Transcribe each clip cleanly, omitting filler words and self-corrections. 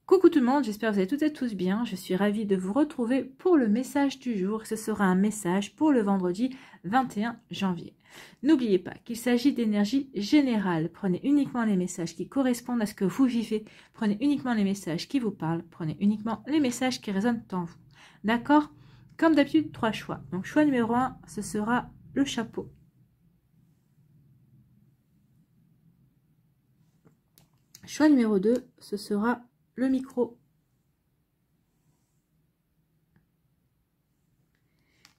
Coucou tout le monde, j'espère que vous allez toutes et tous bien. Je suis ravie de vous retrouver pour le message du jour. Ce sera un message pour le vendredi 21 janvier. N'oubliez pas qu'il s'agit d'énergie générale. Prenez uniquement les messages qui correspondent à ce que vous vivez. Prenez uniquement les messages qui vous parlent. Prenez uniquement les messages qui résonnent en vous. D'accord? Comme d'habitude, 3 choix. Donc choix numéro 1, ce sera le chapeau. Choix numéro 2, ce sera le micro.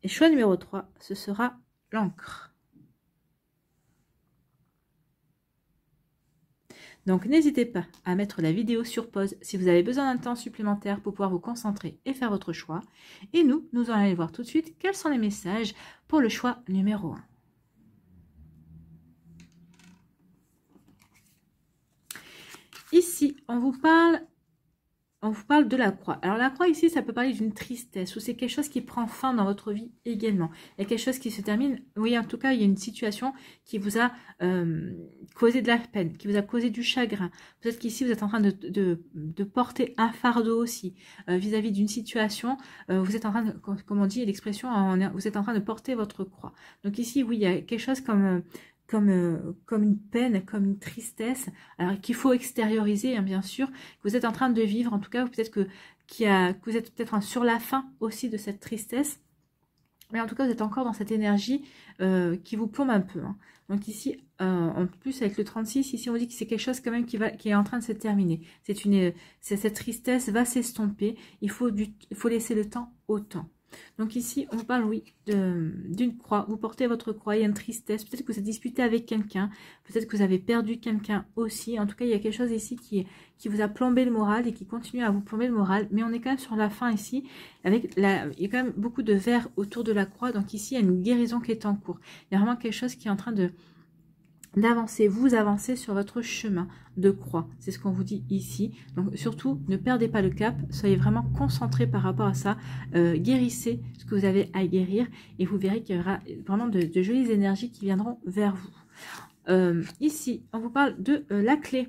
Et choix numéro 3, ce sera l'encre. Donc n'hésitez pas à mettre la vidéo sur pause si vous avez besoin d'un temps supplémentaire pour pouvoir vous concentrer et faire votre choix. Et nous allons aller voir tout de suite quels sont les messages pour le choix numéro 1. Ici, on vous parle de la croix. Alors la croix ici, ça peut parler d'une tristesse ou c'est quelque chose qui prend fin dans votre vie également. Il y a quelque chose qui se termine. Oui, en tout cas, il y a une situation qui vous a causé de la peine, qui vous a causé du chagrin. Peut-être qu'ici, vous êtes en train de porter un fardeau aussi vis-à-vis d'une situation. Vous êtes en train de, comme on dit l'expression, vous êtes en train de porter votre croix. Donc ici, oui, il y a quelque chose comme une peine, comme une tristesse, alors qu'il faut extérioriser, hein, bien sûr, que vous êtes en train de vivre, en tout cas, peut-être que vous êtes peut-être sur la fin aussi de cette tristesse, mais en tout cas, vous êtes encore dans cette énergie qui vous plombe un peu. Hein. Donc ici, en plus, avec le 36, ici, on dit que c'est quelque chose quand même qui est en train de se terminer. Cette tristesse va s'estomper, il faut laisser le temps au temps. Donc ici, on parle, oui, d'une croix. Vous portez votre croix, il y a une tristesse. Peut-être que vous êtes disputé avec quelqu'un. Peut-être que vous avez perdu quelqu'un aussi. En tout cas, il y a quelque chose ici qui vous a plombé le moral et qui continue à vous plomber le moral. Mais on est quand même sur la fin ici. Il y a quand même beaucoup de verre autour de la croix. Donc ici, il y a une guérison qui est en cours. Il y a vraiment quelque chose qui est en train d'avancer, vous avancez sur votre chemin de croix, c'est ce qu'on vous dit ici. Donc surtout, ne perdez pas le cap, soyez vraiment concentrés par rapport à ça, guérissez ce que vous avez à guérir et vous verrez qu'il y aura vraiment de jolies énergies qui viendront vers vous. Ici, on vous parle de la clé.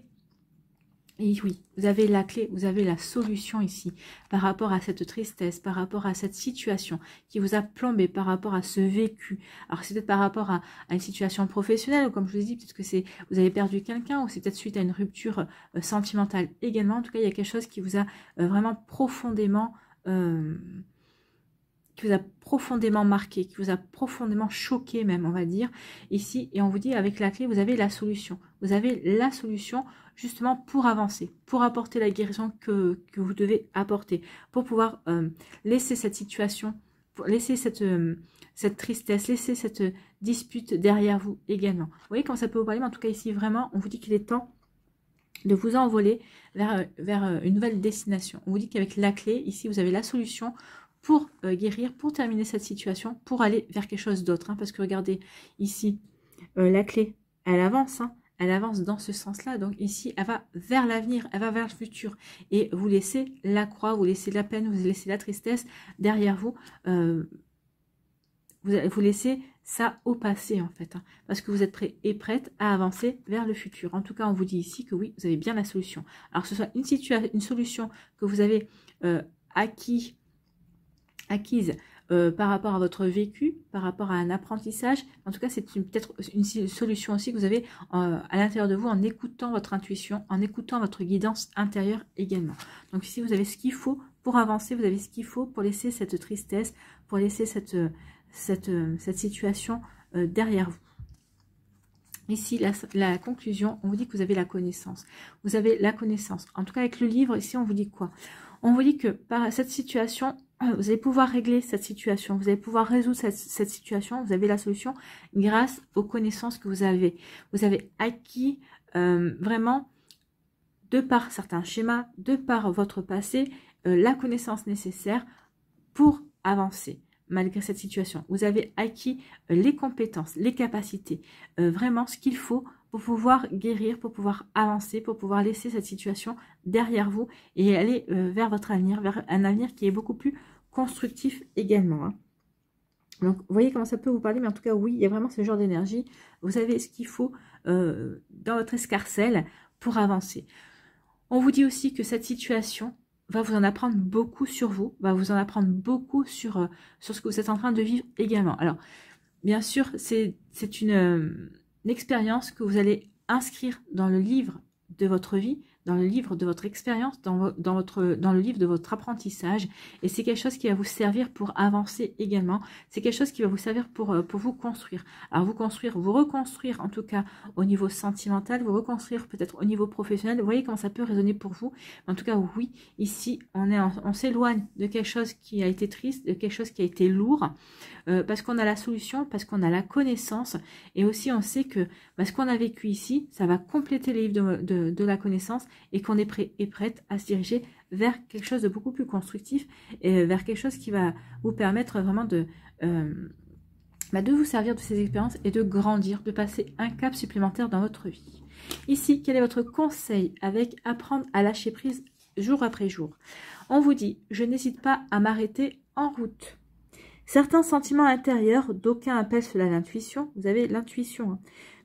Et oui, vous avez la clé, vous avez la solution ici par rapport à cette tristesse, par rapport à cette situation qui vous a plombé, par rapport à ce vécu. Alors c'est peut-être par rapport à une situation professionnelle ou comme je vous ai dit, peut-être que vous avez perdu quelqu'un ou c'est peut-être suite à une rupture sentimentale également. En tout cas, il y a quelque chose qui vous a vraiment profondément marqué, qui vous a profondément choqué même, on va dire, ici. Et on vous dit, avec la clé, vous avez la solution. Vous avez la solution, justement, pour avancer, pour apporter la guérison que vous devez apporter, pour pouvoir laisser cette situation, pour laisser cette tristesse, laisser cette dispute derrière vous également. Vous voyez comment ça peut vous parler, mais en tout cas, ici, vraiment, on vous dit qu'il est temps de vous envoler vers une nouvelle destination. On vous dit qu'avec la clé, ici, vous avez la solution pour guérir, pour terminer cette situation, pour aller vers quelque chose d'autre. Hein, parce que regardez, ici, la clé, elle avance. Hein, elle avance dans ce sens-là. Donc ici, elle va vers l'avenir, elle va vers le futur. Et vous laissez la croix, vous laissez la peine, vous laissez la tristesse derrière vous. Vous laissez ça au passé, en fait. Hein, parce que vous êtes prêt et prête à avancer vers le futur. En tout cas, on vous dit ici que oui, vous avez bien la solution. Alors, que ce soit une solution que vous avez acquise par rapport à votre vécu, par rapport à un apprentissage. En tout cas, c'est peut-être une solution aussi que vous avez à l'intérieur de vous en écoutant votre intuition, en écoutant votre guidance intérieure également. Donc ici, vous avez ce qu'il faut pour avancer, vous avez ce qu'il faut pour laisser cette tristesse, pour laisser cette situation derrière vous. Ici, la conclusion, on vous dit que vous avez la connaissance. Vous avez la connaissance. En tout cas, avec le livre, ici, on vous dit quoi? On vous dit que par cette situation, vous allez pouvoir régler cette situation, vous allez pouvoir résoudre cette situation, vous avez la solution grâce aux connaissances que vous avez. Vous avez acquis vraiment, de par certains schémas, de par votre passé, la connaissance nécessaire pour avancer malgré cette situation. Vous avez acquis les compétences, les capacités, vraiment ce qu'il faut pour pouvoir guérir, pour pouvoir avancer, pour pouvoir laisser cette situation derrière vous et aller vers votre avenir, vers un avenir qui est beaucoup plus constructif également. Hein. Donc, vous voyez comment ça peut vous parler, mais en tout cas, oui, il y a vraiment ce genre d'énergie. Vous avez ce qu'il faut dans votre escarcelle pour avancer. On vous dit aussi que cette situation va vous en apprendre beaucoup sur vous, va vous en apprendre beaucoup sur ce que vous êtes en train de vivre également. Alors, bien sûr, c'est une expérience que vous allez inscrire dans le livre de votre vie, dans le livre de votre expérience, dans le livre de votre apprentissage. Et c'est quelque chose qui va vous servir pour avancer également. C'est quelque chose qui va vous servir pour vous construire. Alors vous construire, vous reconstruire en tout cas au niveau sentimental, vous reconstruire peut-être au niveau professionnel. Vous voyez comment ça peut résonner pour vous. En tout cas, oui, ici, on s'éloigne de quelque chose qui a été triste, de quelque chose qui a été lourd. Parce qu'on a la solution, parce qu'on a la connaissance, et aussi on sait que ce qu'on a vécu ici, ça va compléter les livres de la connaissance, et qu'on est prêt et prête à se diriger vers quelque chose de beaucoup plus constructif, et vers quelque chose qui va vous permettre vraiment de vous servir de ces expériences et de grandir, de passer un cap supplémentaire dans votre vie. Ici, quel est votre conseil avec apprendre à lâcher prise jour après jour? On vous dit, je n'hésite pas à m'arrêter en route. Certains sentiments intérieurs, d'aucuns appellent cela l'intuition, vous avez l'intuition,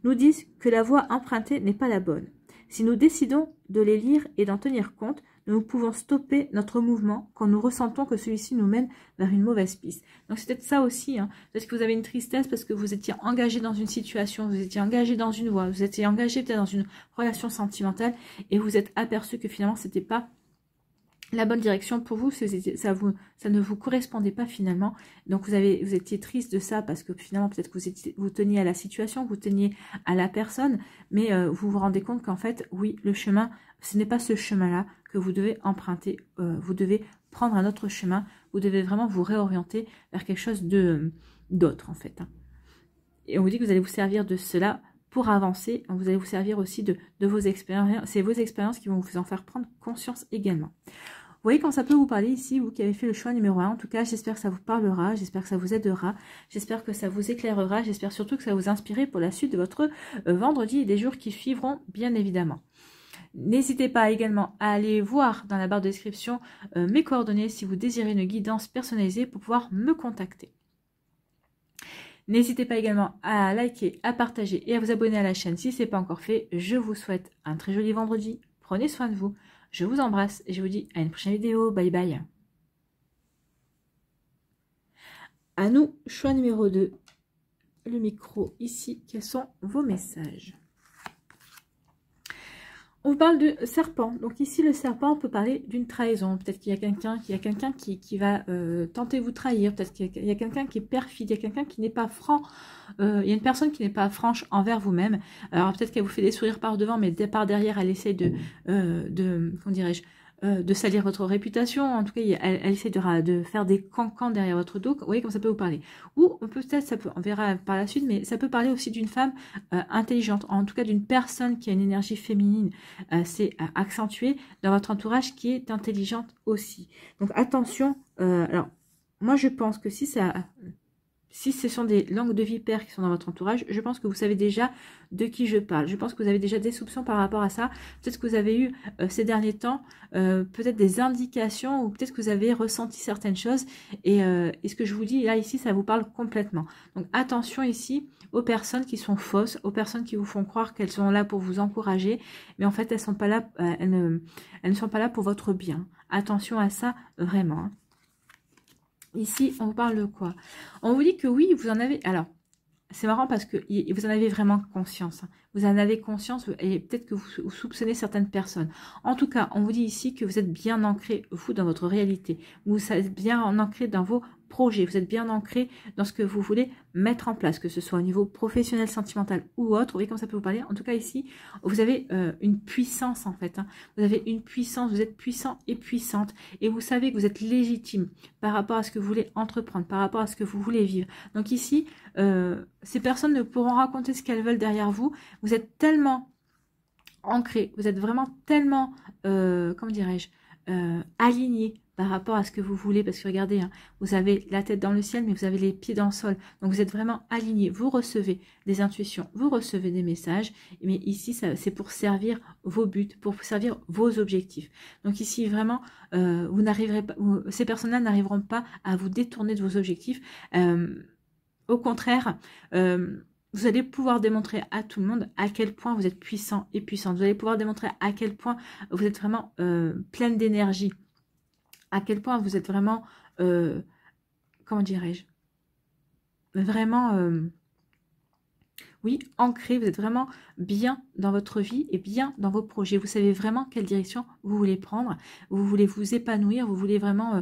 nous disent que la voie empruntée n'est pas la bonne. Si nous décidons de les lire et d'en tenir compte, nous pouvons stopper notre mouvement quand nous ressentons que celui-ci nous mène vers une mauvaise piste. Donc c'est peut-être ça aussi, peut-être que vous avez une tristesse parce que vous étiez engagé dans une situation, vous étiez engagé dans une voie, vous étiez engagé peut-être dans une relation sentimentale et vous êtes aperçu que finalement c'était pas la bonne direction pour vous, ça ne vous correspondait pas finalement, donc vous étiez triste de ça parce que finalement peut-être que vous teniez à la situation, vous teniez à la personne, mais vous vous rendez compte qu'en fait, oui, le chemin, ce n'est pas ce chemin-là que vous devez emprunter, vous devez prendre un autre chemin, vous devez vraiment vous réorienter vers quelque chose d'autre en fait. Et on vous dit que vous allez vous servir de cela pour avancer, vous allez vous servir aussi de vos expériences, c'est vos expériences qui vont vous en faire prendre conscience également. Vous voyez quand ça peut vous parler ici, vous qui avez fait le choix numéro 1, en tout cas j'espère que ça vous parlera, j'espère que ça vous aidera, j'espère que ça vous éclairera, j'espère surtout que ça va vous inspirer pour la suite de votre vendredi et des jours qui suivront bien évidemment. N'hésitez pas également à aller voir dans la barre de description mes coordonnées si vous désirez une guidance personnalisée pour pouvoir me contacter. N'hésitez pas également à liker, à partager et à vous abonner à la chaîne si ce n'est pas encore fait. Je vous souhaite un très joli vendredi. Prenez soin de vous. Je vous embrasse et je vous dis à une prochaine vidéo. Bye bye. À nous, choix numéro 2. Le micro ici. Quels sont vos messages? On vous parle de serpent. Donc ici, le serpent, on peut parler d'une trahison. Peut-être qu'il y a quelqu'un qui va tenter de vous trahir. Peut-être qu'il y a quelqu'un qui est perfide. Il y a quelqu'un qui n'est pas franc. Il y a une personne qui n'est pas franche envers vous-même. Alors peut-être qu'elle vous fait des sourires par devant, mais par derrière, elle essaie comment dirais-je, de salir votre réputation. En tout cas, elle essaie de faire des cancans derrière votre dos. Vous voyez comme ça peut vous parler. Ou peut-être, on verra par la suite, mais ça peut parler aussi d'une femme intelligente. En tout cas, d'une personne qui a une énergie féminine assez accentuée dans votre entourage qui est intelligente aussi. Donc attention. Alors, moi je pense que si ce sont des langues de vipères qui sont dans votre entourage, je pense que vous savez déjà de qui je parle. Je pense que vous avez déjà des soupçons par rapport à ça. Peut-être que vous avez eu ces derniers temps peut-être des indications ou peut-être que vous avez ressenti certaines choses. Et ce que je vous dis là, ici, ça vous parle complètement. Donc attention ici aux personnes qui sont fausses, aux personnes qui vous font croire qu'elles sont là pour vous encourager. Mais en fait, elles sont pas là, elles ne sont pas là pour votre bien. Attention à ça, vraiment. Ici, on vous parle de quoi? On vous dit que oui, vous en avez... Alors, c'est marrant parce que vous en avez vraiment conscience. Vous en avez conscience et peut-être que vous soupçonnez certaines personnes. En tout cas, on vous dit ici que vous êtes bien ancré, vous, dans votre réalité. Vous êtes bien ancré dans vos projets. Vous êtes bien ancré dans ce que vous voulez mettre en place, que ce soit au niveau professionnel, sentimental ou autre. Vous voyez comme ça peut vous parler. En tout cas, ici, vous avez une puissance, en fait. Vous avez une puissance, vous êtes puissant et puissante. Et vous savez que vous êtes légitime par rapport à ce que vous voulez entreprendre, par rapport à ce que vous voulez vivre. Donc ici, ces personnes ne pourront raconter ce qu'elles veulent derrière vous. Vous êtes tellement ancré, vous êtes vraiment tellement, comment dirais-je, aligné par rapport à ce que vous voulez, parce que regardez, vous avez la tête dans le ciel, mais vous avez les pieds dans le sol, donc vous êtes vraiment aligné, vous recevez des intuitions, vous recevez des messages, mais ici, c'est pour servir vos buts, pour servir vos objectifs. Donc ici, vraiment, vous n'arriverez pas, ces personnes-là n'arriveront pas à vous détourner de vos objectifs, au contraire, vous allez pouvoir démontrer à tout le monde à quel point vous êtes puissant et puissante. Vous allez pouvoir démontrer à quel point vous êtes vraiment pleine d'énergie. À quel point vous êtes vraiment, comment dirais-je, vraiment, oui, ancré. Vous êtes vraiment bien dans votre vie et bien dans vos projets. Vous savez vraiment quelle direction vous voulez prendre. Vous voulez vous épanouir. Vous voulez vraiment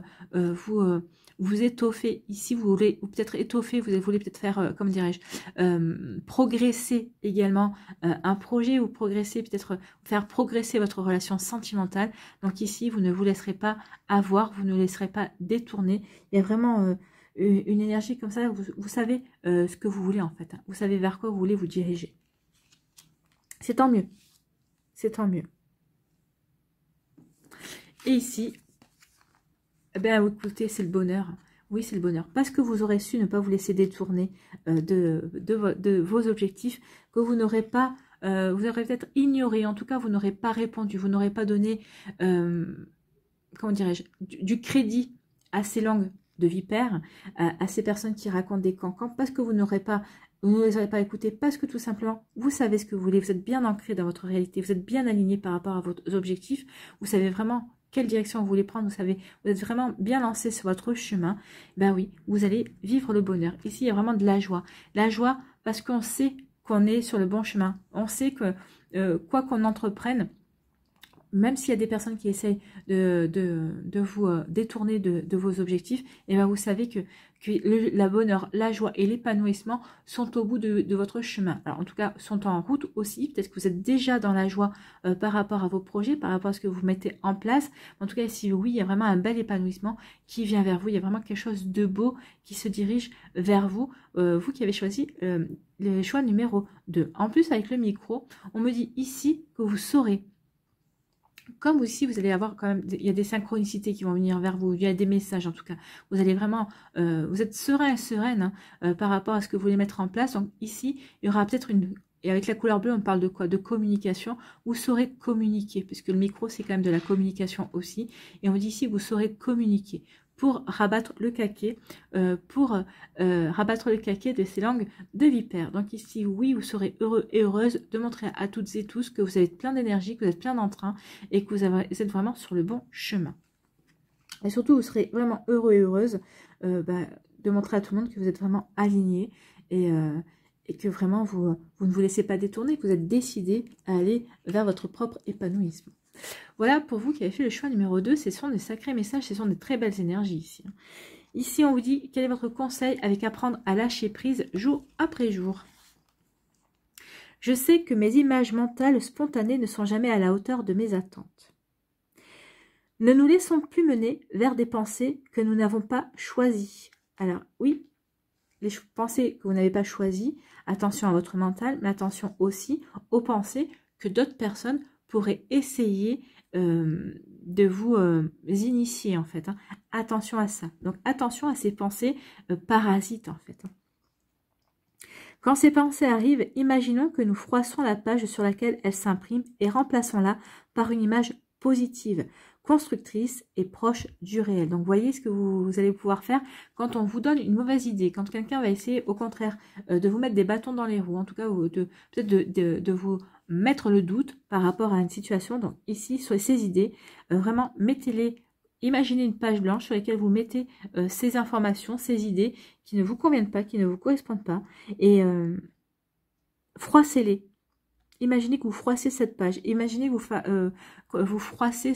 vous étoffer. Ici, vous voulez peut-être étoffer. Vous voulez peut-être faire, comment dirais-je, progresser également un projet ou progresser, peut-être faire progresser votre relation sentimentale. Donc ici, vous ne vous laisserez pas avoir. Vous ne laisserez pas détourner. Il y a vraiment... une énergie comme ça, vous savez ce que vous voulez en fait. Vous savez vers quoi vous voulez vous diriger. C'est tant mieux. C'est tant mieux. Et ici, eh bien, écoutez, c'est le bonheur. Oui, c'est le bonheur. Parce que vous aurez su ne pas vous laisser détourner de vos objectifs, que vous n'aurez pas, vous aurez peut-être ignoré, en tout cas, vous n'aurez pas répondu, vous n'aurez pas donné, comment dirais-je, du crédit à ces langues de vipères, à ces personnes qui racontent des cancans, parce que vous ne les aurez pas écoutés, parce que tout simplement, vous savez ce que vous voulez, vous êtes bien ancré dans votre réalité, vous êtes bien aligné par rapport à vos objectifs, vous savez vraiment quelle direction vous voulez prendre, vous êtes vraiment bien lancé sur votre chemin, ben oui, vous allez vivre le bonheur. Ici, il y a vraiment de la joie parce qu'on sait qu'on est sur le bon chemin, on sait que quoi qu'on entreprenne, même s'il y a des personnes qui essayent de vous détourner de vos objectifs, et bien vous savez que la bonheur, la joie et l'épanouissement sont au bout de votre chemin. Alors en tout cas, sont en route aussi. Peut-être que vous êtes déjà dans la joie par rapport à vos projets, par rapport à ce que vous mettez en place. En tout cas, si oui, il y a vraiment un bel épanouissement qui vient vers vous. Il y a vraiment quelque chose de beau qui se dirige vers vous. Vous qui avez choisi le choix numéro 2. En plus, avec le micro, on me dit ici que vous saurez. Comme aussi, vous allez avoir quand même, il y a des synchronicités qui vont venir vers vous, il y a des messages en tout cas. Vous allez vraiment, vous êtes serein et sereine par rapport à ce que vous voulez mettre en place. Donc ici, il y aura peut-être et avec la couleur bleue, on parle de quoi? De communication. Vous saurez communiquer, puisque le micro, c'est quand même de la communication aussi. Et on dit ici, vous saurez communiquer pour rabattre le caquet, rabattre le caquet de ces langues de vipères. Donc ici, oui, vous serez heureux et heureuse de montrer à toutes et tous que vous avez plein d'énergie, que vous êtes plein d'entrain et que vous êtes vraiment sur le bon chemin. Et surtout, vous serez vraiment heureux et heureuse de montrer à tout le monde que vous êtes vraiment aligné et que vraiment vous ne vous laissez pas détourner, que vous êtes décidé à aller vers votre propre épanouissement. Voilà pour vous qui avez fait le choix numéro 2, ce sont des sacrés messages, ce sont des très belles énergies ici. Ici, on vous dit quel est votre conseil avec apprendre à lâcher prise jour après jour. Je sais que mes images mentales spontanées ne sont jamais à la hauteur de mes attentes. Ne nous laissons plus mener vers des pensées que nous n'avons pas choisies. Alors oui, les pensées que vous n'avez pas choisies, attention à votre mental, mais attention aussi aux pensées que d'autres personnes pourraient essayer de vous initier en fait. Attention à ça. Donc attention à ces pensées parasites en fait. Quand ces pensées arrivent, imaginons que nous froissons la page sur laquelle elles s'impriment et remplaçons-la par une image positive, constructrice et proche du réel. Donc, voyez ce que vous allez pouvoir faire quand on vous donne une mauvaise idée, quand quelqu'un va essayer au contraire de vous mettre des bâtons dans les roues, en tout cas peut-être de vous mettre le doute par rapport à une situation. Donc ici, sur ces idées, vraiment mettez-les. Imaginez une page blanche sur laquelle vous mettez ces informations, ces idées qui ne vous conviennent pas, qui ne vous correspondent pas, et froissez-les. Imaginez que vous froissez cette page. Imaginez que vous froissez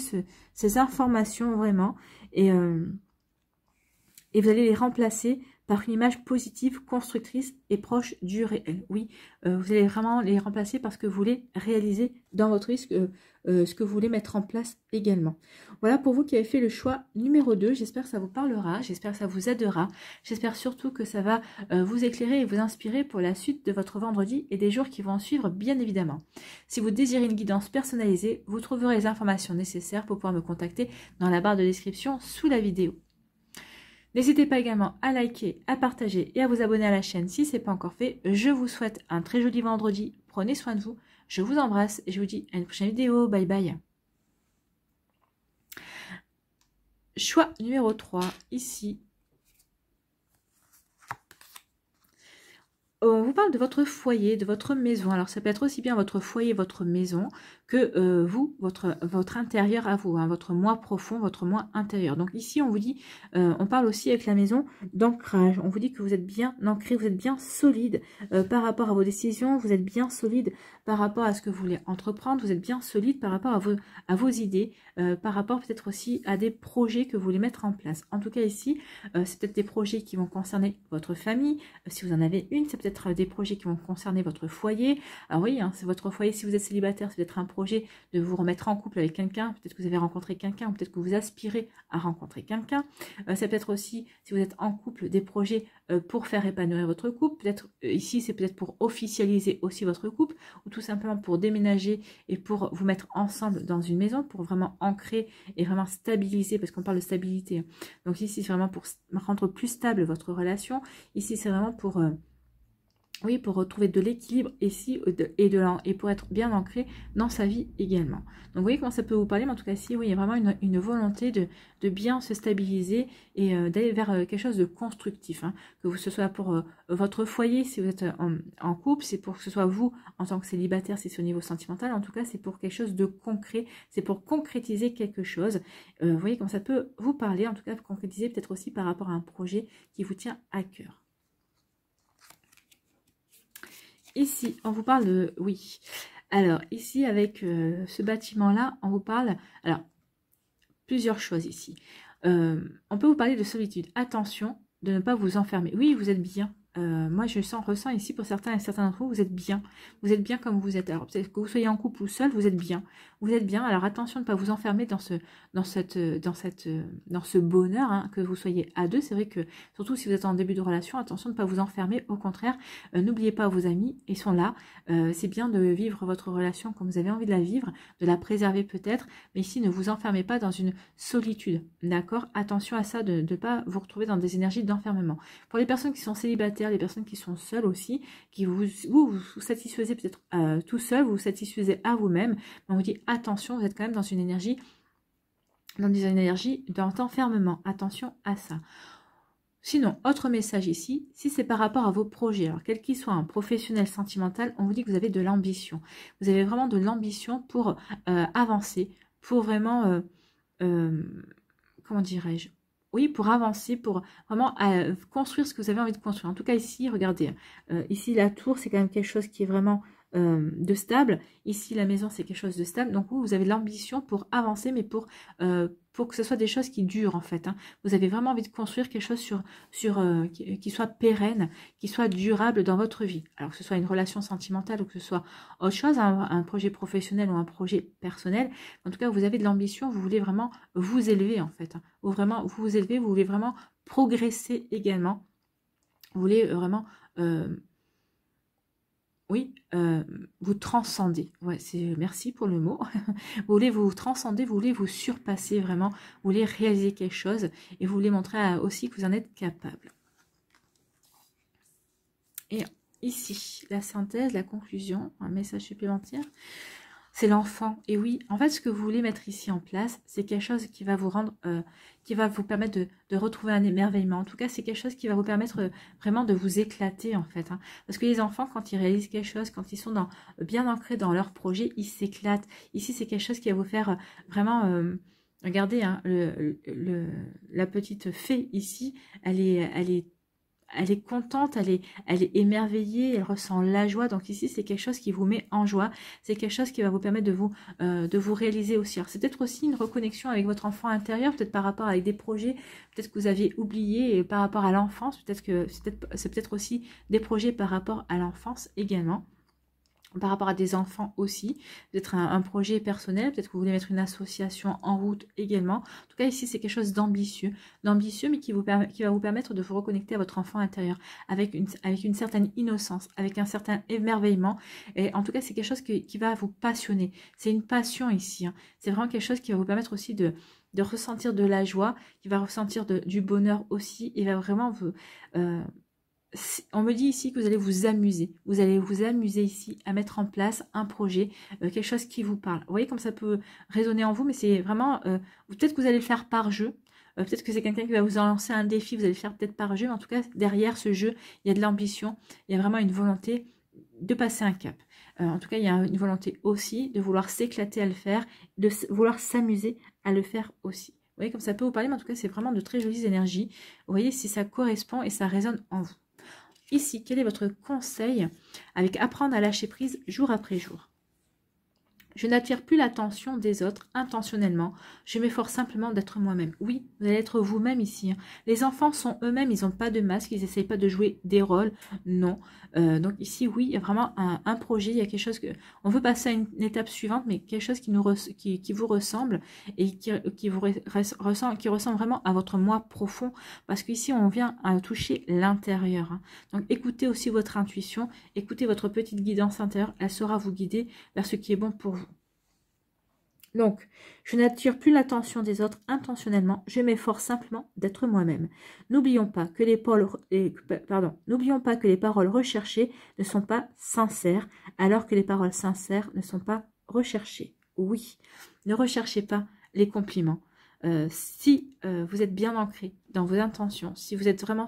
ces informations vraiment, et vous allez les remplacer par une image positive, constructrice et proche du réel. Oui, vous allez vraiment les remplacer parce que vous voulez réaliser dans votre vie ce que vous voulez mettre en place également. Voilà pour vous qui avez fait le choix numéro 2. J'espère que ça vous parlera, j'espère que ça vous aidera. J'espère surtout que ça va vous éclairer et vous inspirer pour la suite de votre vendredi et des jours qui vont en suivre, bien évidemment. Si vous désirez une guidance personnalisée, vous trouverez les informations nécessaires pour pouvoir me contacter dans la barre de description sous la vidéo. N'hésitez pas également à liker, à partager et à vous abonner à la chaîne si ce n'est pas encore fait. Je vous souhaite un très joli vendredi. Prenez soin de vous. Je vous embrasse et je vous dis à une prochaine vidéo. Bye bye. Choix numéro 3, ici. On vous parle parle de votre foyer, de votre maison. Alors, ça peut être aussi bien votre foyer, votre maison, que vous, votre intérieur à vous, hein, votre moi profond, votre moi intérieur. Donc ici, on vous dit, on parle aussi avec la maison d'ancrage. On vous dit que vous êtes bien ancré, vous êtes bien solide par rapport à vos décisions, vous êtes bien solide par rapport à ce que vous voulez entreprendre, vous êtes bien solide par rapport à vos idées, par rapport peut-être aussi à des projets que vous voulez mettre en place. En tout cas ici, c'est peut-être des projets qui vont concerner votre famille, si vous en avez une, c'est peut-être des projets qui vont concerner votre foyer. Alors oui, hein, c'est votre foyer, si vous êtes célibataire, c'est peut-être un projet de vous remettre en couple avec quelqu'un, peut-être que vous avez rencontré quelqu'un, peut-être que vous aspirez à rencontrer quelqu'un. C'est peut-être aussi, si vous êtes en couple, des projets pour faire épanouir votre couple. Peut-être ici, c'est peut-être pour officialiser aussi votre couple, ou tout simplement pour déménager et pour vous mettre ensemble dans une maison, pour vraiment ancrer et vraiment stabiliser, parce qu'on parle de stabilité. Donc ici, c'est vraiment pour rendre plus stable votre relation. Ici, c'est vraiment pour... oui, pour retrouver de l'équilibre ici et pour être bien ancré dans sa vie également. Donc, vous voyez comment ça peut vous parler, mais en tout cas, ici, oui, il y a vraiment une volonté de bien se stabiliser et d'aller vers quelque chose de constructif. Hein. Que ce soit pour votre foyer, si vous êtes en couple, c'est pour que ce soit vous, en tant que célibataire, si c'est au niveau sentimental. En tout cas, c'est pour quelque chose de concret, c'est pour concrétiser quelque chose. Vous voyez comment ça peut vous parler, en tout cas, concrétiser peut-être aussi par rapport à un projet qui vous tient à cœur. Ici, on vous parle de... Oui. Alors, ici, avec ce bâtiment-là, on vous parle... Alors, plusieurs choses ici. On peut vous parler de solitude. Attention de ne pas vous enfermer. Oui, vous êtes bien. Moi, ressens ici, pour certains et certains d'entre vous, vous êtes bien. Vous êtes bien comme vous êtes. Alors, peut-être que vous soyez en couple ou seul, vous êtes bien. Vous êtes bien. Alors, attention de ne pas vous enfermer dans ce bonheur, hein, que vous soyez à deux. C'est vrai que, surtout si vous êtes en début de relation, attention de ne pas vous enfermer. Au contraire, n'oubliez pas vos amis, ils sont là. C'est bien de vivre votre relation comme vous avez envie de la vivre, de la préserver peut-être. Mais ici, ne vous enfermez pas dans une solitude. D'accord? Attention à ça, de ne pas vous retrouver dans des énergies d'enfermement. Pour les personnes qui sont célibataires, les personnes qui sont seules aussi, qui vous satisfaisez peut-être tout seul, vous satisfaisez à vous-même, on vous dit attention, vous êtes quand même dans une énergie d'enfermement. Attention à ça. Sinon, autre message ici, si c'est par rapport à vos projets, alors quel qu'il soit, un professionnel, sentimental, on vous dit que vous avez de l'ambition. Vous avez vraiment de l'ambition pour avancer, pour vraiment, comment dirais-je, oui, pour avancer, pour vraiment construire ce que vous avez envie de construire. En tout cas, ici, regardez, ici, la tour, c'est quand même quelque chose qui est vraiment de stable. Ici, la maison, c'est quelque chose de stable. Donc, vous avez l'ambition pour avancer, mais pour que ce soit des choses qui durent, en fait. Hein. Vous avez vraiment envie de construire quelque chose qui soit pérenne, qui soit durable dans votre vie. Alors, que ce soit une relation sentimentale ou que ce soit autre chose, un projet professionnel ou un projet personnel. En tout cas, vous avez de l'ambition, vous voulez vraiment vous élever, en fait. Hein. Ou vraiment vous élever, vous voulez vraiment progresser également. Vous voulez vraiment... oui, vous transcender. Ouais, merci pour le mot. Vous voulez vous transcender, vous voulez vous surpasser vraiment, vous voulez réaliser quelque chose et vous voulez montrer aussi que vous en êtes capable. Et ici, la synthèse, la conclusion, un message supplémentaire. C'est l'enfant. Et oui, en fait, ce que vous voulez mettre ici en place, c'est quelque chose qui va vous rendre, qui va vous permettre de retrouver un émerveillement. En tout cas, c'est quelque chose qui va vous permettre vraiment de vous éclater, en fait. Hein. Parce que les enfants, quand ils réalisent quelque chose, quand ils sont bien ancrés dans leur projet, ils s'éclatent. Ici, c'est quelque chose qui va vous faire vraiment... regardez, hein, la petite fée ici, elle est contente, elle est émerveillée, elle ressent la joie. Donc ici, c'est quelque chose qui vous met en joie. C'est quelque chose qui va vous permettre de vous réaliser aussi. Alors c'est peut-être aussi une reconnexion avec votre enfant intérieur, peut-être par rapport avec des projets, peut-être que vous aviez oublié par rapport à l'enfance. Peut-être que c'est peut-être aussi des projets par rapport à l'enfance également. Par rapport à des enfants aussi, peut-être un projet personnel, peut-être que vous voulez mettre une association en route également. En tout cas, ici, c'est quelque chose d'ambitieux, mais qui va vous permettre de vous reconnecter à votre enfant intérieur, avec une certaine innocence, avec un certain émerveillement. Et en tout cas, c'est quelque chose qui va vous passionner. C'est une passion ici. Hein. C'est vraiment quelque chose qui va vous permettre aussi de ressentir de la joie, qui va ressentir du bonheur aussi, et va vraiment on me dit ici que vous allez vous amuser. Vous allez vous amuser ici à mettre en place un projet, quelque chose qui vous parle. Vous voyez comme ça peut résonner en vous, mais c'est vraiment... peut-être que vous allez le faire par jeu. Peut-être que c'est quelqu'un qui va vous lancer un défi, vous allez le faire peut-être par jeu. Mais en tout cas, derrière ce jeu, il y a de l'ambition. Il y a vraiment une volonté de passer un cap. En tout cas, il y a une volonté aussi de vouloir s'éclater à le faire, de vouloir s'amuser à le faire aussi. Vous voyez comme ça peut vous parler, mais en tout cas, c'est vraiment de très jolies énergies. Vous voyez si ça correspond et ça résonne en vous. Ici, quel est votre conseil avec apprendre à lâcher prise jour après jour? Je n'attire plus l'attention des autres intentionnellement. Je m'efforce simplement d'être moi-même. Oui, vous allez être vous-même ici. Les enfants sont eux-mêmes, ils n'ont pas de masque, ils n'essayent pas de jouer des rôles. Non. Donc ici, oui, il y a vraiment un projet, il y a quelque chose que... On veut passer à une étape suivante, mais quelque chose qui vous ressemble et qui ressemble vraiment à votre moi profond. Parce qu'ici, on vient à toucher l'intérieur. Donc écoutez aussi votre intuition, écoutez votre petite guidance intérieure, elle saura vous guider vers ce qui est bon pour vous. Donc, je n'attire plus l'attention des autres intentionnellement, je m'efforce simplement d'être moi-même. N'oublions pas que les paroles recherchées ne sont pas sincères, alors que les paroles sincères ne sont pas recherchées. Oui, ne recherchez pas les compliments. Si vous êtes bien ancré dans vos intentions, si vous êtes vraiment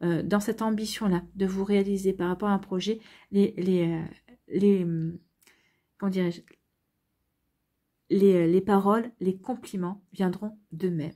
dans cette ambition-là de vous réaliser par rapport à un projet, comment dirais-je, les paroles, les compliments viendront d'eux-mêmes.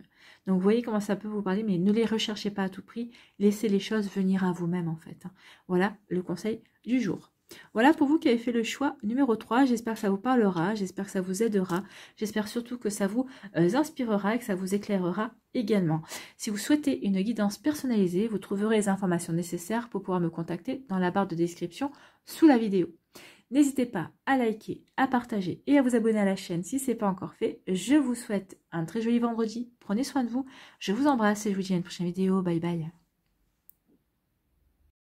Donc, vous voyez comment ça peut vous parler, mais ne les recherchez pas à tout prix. Laissez les choses venir à vous-même, en fait. Voilà le conseil du jour. Voilà pour vous qui avez fait le choix numéro 3. J'espère que ça vous parlera, j'espère que ça vous aidera. J'espère surtout que ça vous inspirera et que ça vous éclairera également. Si vous souhaitez une guidance personnalisée, vous trouverez les informations nécessaires pour pouvoir me contacter dans la barre de description sous la vidéo. N'hésitez pas à liker, à partager et à vous abonner à la chaîne si ce n'est pas encore fait. Je vous souhaite un très joli vendredi. Prenez soin de vous. Je vous embrasse et je vous dis à une prochaine vidéo. Bye bye.